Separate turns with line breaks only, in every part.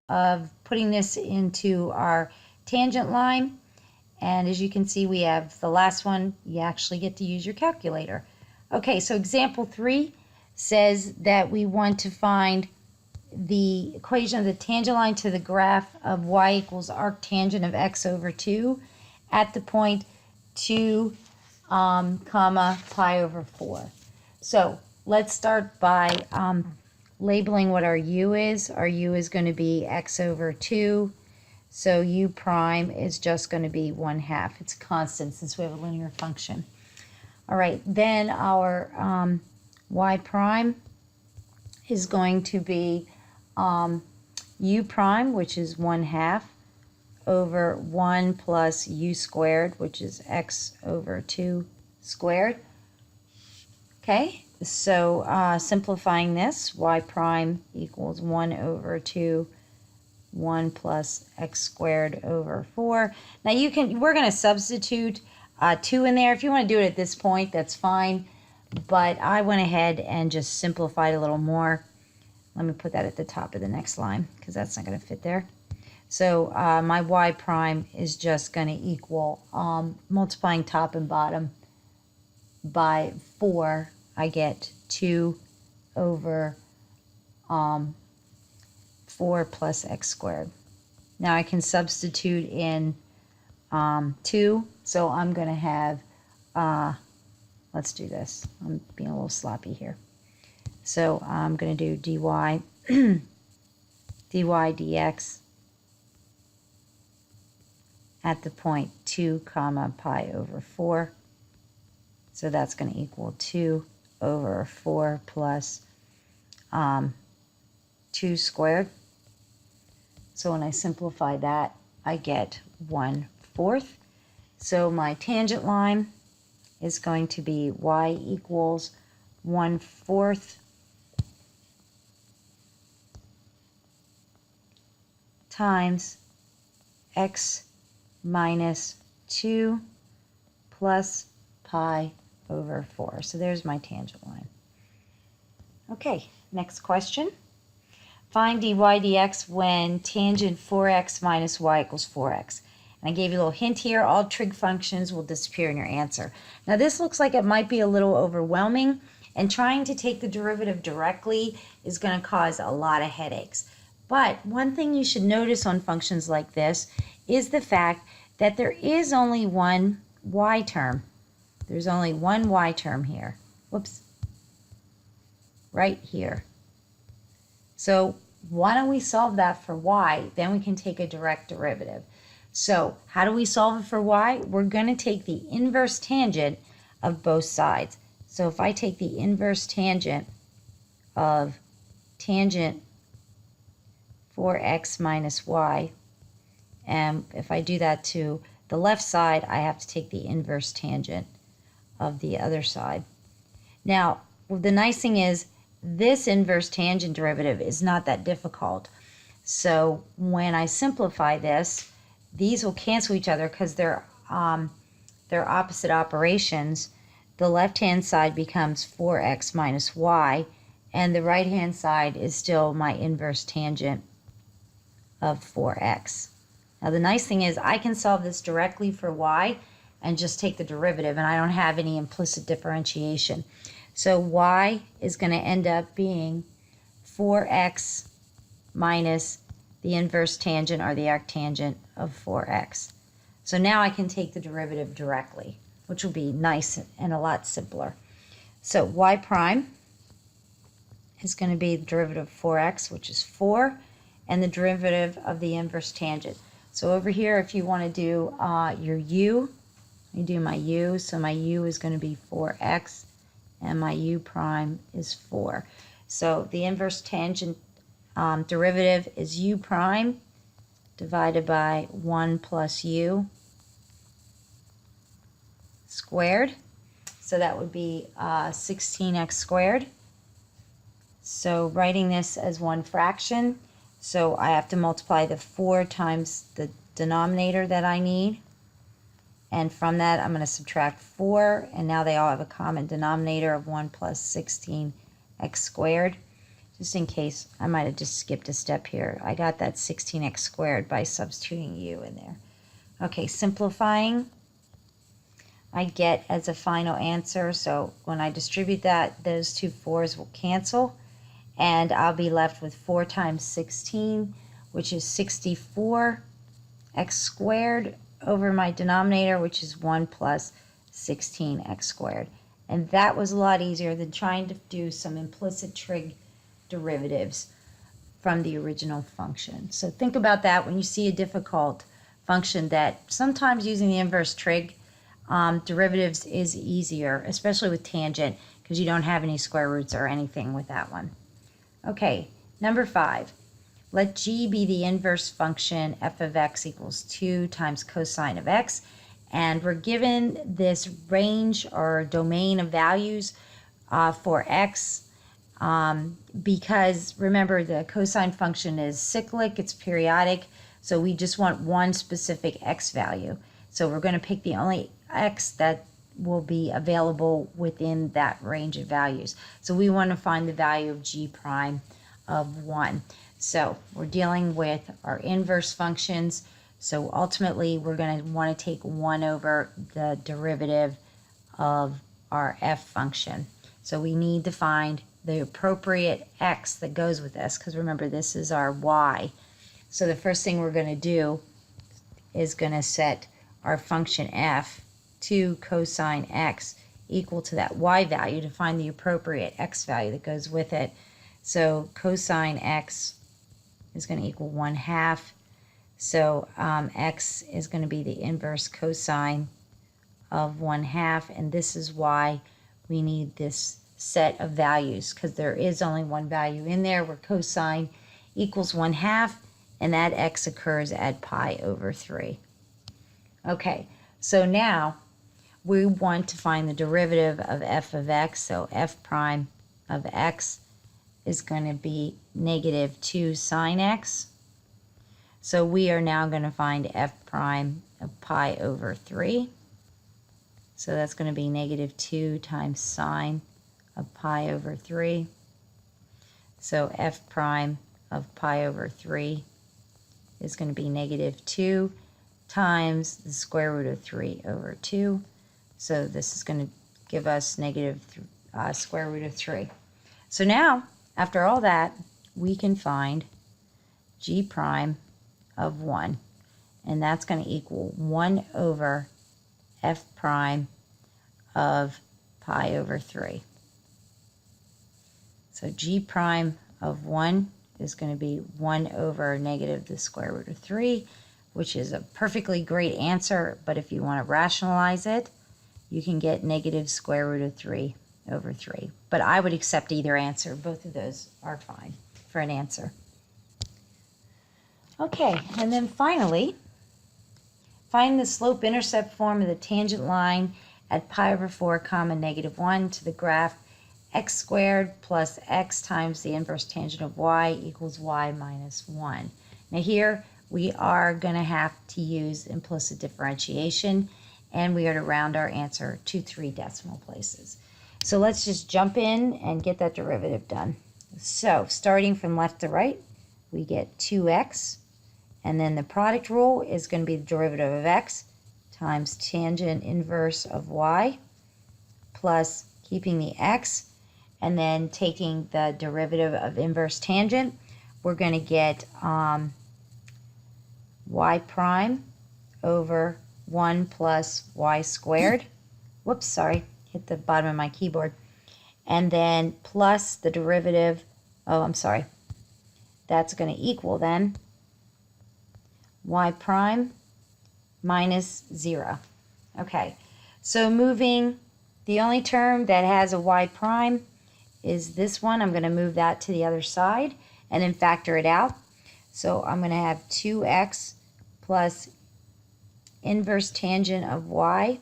Of putting this into our tangent line. And as you can see, we have the last one. You actually get to use your calculator. Okay, so example 3 says that we want to find the equation of the tangent line to the graph of y equals arctangent of x over 2 at the point 2, comma, pi over 4. So let's start by labeling what our u is. Our u is going to be x over 2. So u prime is just going to be 1/2. It's constant since we have a linear function. All right, then our y prime is going to be u prime, which is 1/2, over 1 plus u squared, which is x over 2 squared. Okay, so simplifying this, y prime equals 1 over 2, 1 plus x squared over 4. Now we're going to substitute 2 in there. If you want to do it at this point, that's fine. But I went ahead and just simplified a little more. Let me put that at the top of the next line because that's not going to fit there. So my y prime is just going to equal, multiplying top and bottom by 4, I get 2 over 4 plus x squared. Now I can substitute in 2, so I'm going to have, let's do this. I'm being a little sloppy here. So I'm going to do dy, dy dx at the point 2 comma pi over 4. So that's going to equal 2 over 4 plus 2 squared. So when I simplify that, I get 1/4. So my tangent line is going to be y equals 1/4 times x minus 2 plus pi over 4. So there's my tangent line. Okay, next question. Find dy dx when tangent 4x minus y equals 4x. And I gave you a little hint here. All trig functions will disappear in your answer. Now this looks like it might be a little overwhelming, and trying to take the derivative directly is going to cause a lot of headaches. But one thing you should notice on functions like this is the fact that there is only one y term. There's only one y term here. Whoops. Right here. So why don't we solve that for y? Then we can take a direct derivative. So how do we solve it for y? We're going to take the inverse tangent of both sides. So if I take the inverse tangent of tangent 4x minus y, and if I do that to the left side, I have to take the inverse tangent of the other side. Now, the nice thing is this inverse tangent derivative is not that difficult. So when I simplify this, these will cancel each other because they're opposite operations. The left-hand side becomes 4x minus y, and the right-hand side is still my inverse tangent of 4x. Now the nice thing is I can solve this directly for y and just take the derivative, and I don't have any implicit differentiation. So y is going to end up being 4x minus the inverse tangent or the arctangent of 4x. So now I can take the derivative directly, which will be nice and a lot simpler. So y prime is going to be the derivative of 4x, which is 4, and the derivative of the inverse tangent. So over here, if you want to do your u, you do my u, so my u is going to be 4x, and my u prime is 4. So the inverse tangent derivative is u prime divided by 1 plus u squared. So that would be 16x squared. So writing this as one fraction, so I have to multiply the 4 times the denominator that I need. And from that, I'm going to subtract 4, and now they all have a common denominator of 1 plus 16x squared. Just in case, I might have just skipped a step here. I got that 16x squared by substituting u in there. Okay, simplifying, I get as a final answer, so when I distribute that, those two 4's will cancel, and I'll be left with 4 times 16, which is 64x squared, over my denominator, which is 1 plus 16x squared. And that was a lot easier than trying to do some implicit trig derivatives from the original function. So think about that when you see a difficult function, that sometimes using the inverse trig derivatives is easier, especially with tangent, because you don't have any square roots or anything with that one. Okay, number 5. Let g be the inverse function f of x equals 2 times cosine of x. And we're given this range or domain of values for x because remember the cosine function is cyclic, it's periodic, so we just want one specific x value. So we're going to pick the only x that will be available within that range of values. So we want to find the value of g prime of 1. So we're dealing with our inverse functions. So ultimately, we're going to want to take 1 over the derivative of our f function. So we need to find the appropriate x that goes with this, because remember, this is our y. So the first thing we're going to do is going to set our function f to cosine x equal to that y value to find the appropriate x value that goes with it. So cosine x is going to equal 1/2. So x is going to be the inverse cosine of 1/2, and this is why we need this set of values, because there is only one value in there where cosine equals 1/2, and that x occurs at pi over 3. Okay, so now we want to find the derivative of f of x, so f prime of x is going to be negative 2 sine x. So we are now going to find f prime of pi over 3. So that's going to be negative 2 times sine of pi over 3. So f prime of pi over 3 is going to be negative 2 times the square root of 3 over 2. So this is going to give us negative square root of 3. So now, after all that, we can find g prime of 1. And that's going to equal 1 over f prime of pi over 3. So g prime of 1 is going to be 1 over negative the square root of 3, which is a perfectly great answer. But if you want to rationalize it, you can get negative square root of 3 over 3. But I would accept either answer. Both of those are fine for an answer. Okay, and then finally, find the slope-intercept form of the tangent line at pi over 4 comma negative 1 to the graph x squared plus x times the inverse tangent of y equals y minus 1. Now here we are going to have to use implicit differentiation, and we are to round our answer to 3 decimal places. So let's just jump in and get that derivative done. So starting from left to right, we get 2x, and then the product rule is going to be the derivative of x times tangent inverse of y plus keeping the x, and then taking the derivative of inverse tangent, we're going to get y prime over 1 plus y squared. Whoops, sorry, hit the bottom of my keyboard. And then plus the derivative, that's going to equal then y prime minus 0. Okay, so moving, the only term that has a y prime is this one. I'm going to move that to the other side and then factor it out. So I'm going to have 2x plus inverse tangent of y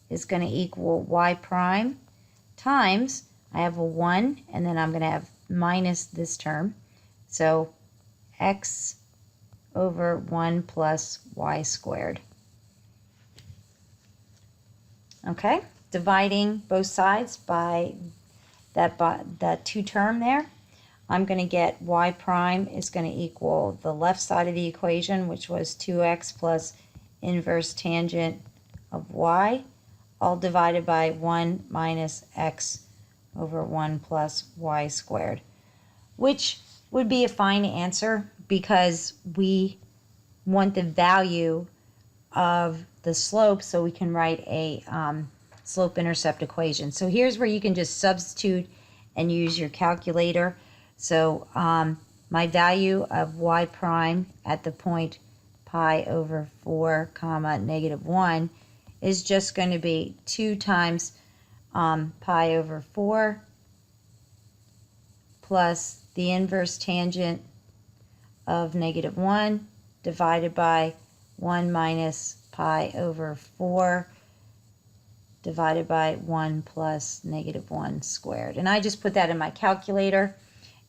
is going to equal y prime times, I have a 1, and then I'm going to have minus this term. So x over 1 plus y squared. Okay, dividing both sides by that 2 term there, I'm going to get y prime is going to equal the left side of the equation, which was 2x plus inverse tangent of y, all divided by 1 minus x over 1 plus y squared, which would be a fine answer because we want the value of the slope so we can write a slope-intercept equation. So here's where you can just substitute and use your calculator. So my value of y prime at the point pi over 4 comma negative 1 is just going to be 2 times pi over 4 plus the inverse tangent of negative 1 divided by 1 minus pi over 4 divided by 1 plus negative 1 squared. And I just put that in my calculator,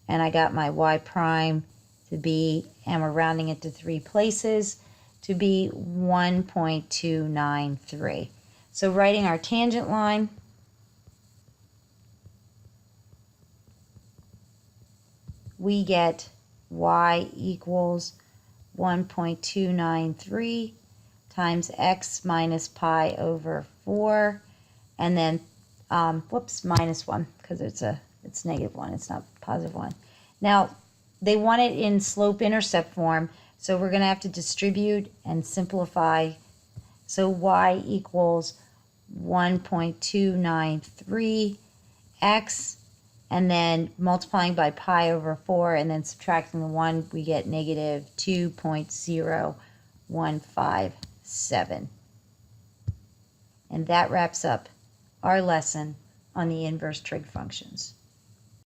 and I got my y prime to be, and we're rounding it to 3 places, to be 1.293. So writing our tangent line, we get y equals 1.293 times x minus pi over 4, and then, minus 1, because it's negative 1, it's not positive 1. Now, they want it in slope-intercept form, so we're going to have to distribute and simplify. So y equals 1.293x, and then multiplying by pi over 4 and then subtracting the 1, we get negative 2.0157. And that wraps up our lesson on the inverse trig functions.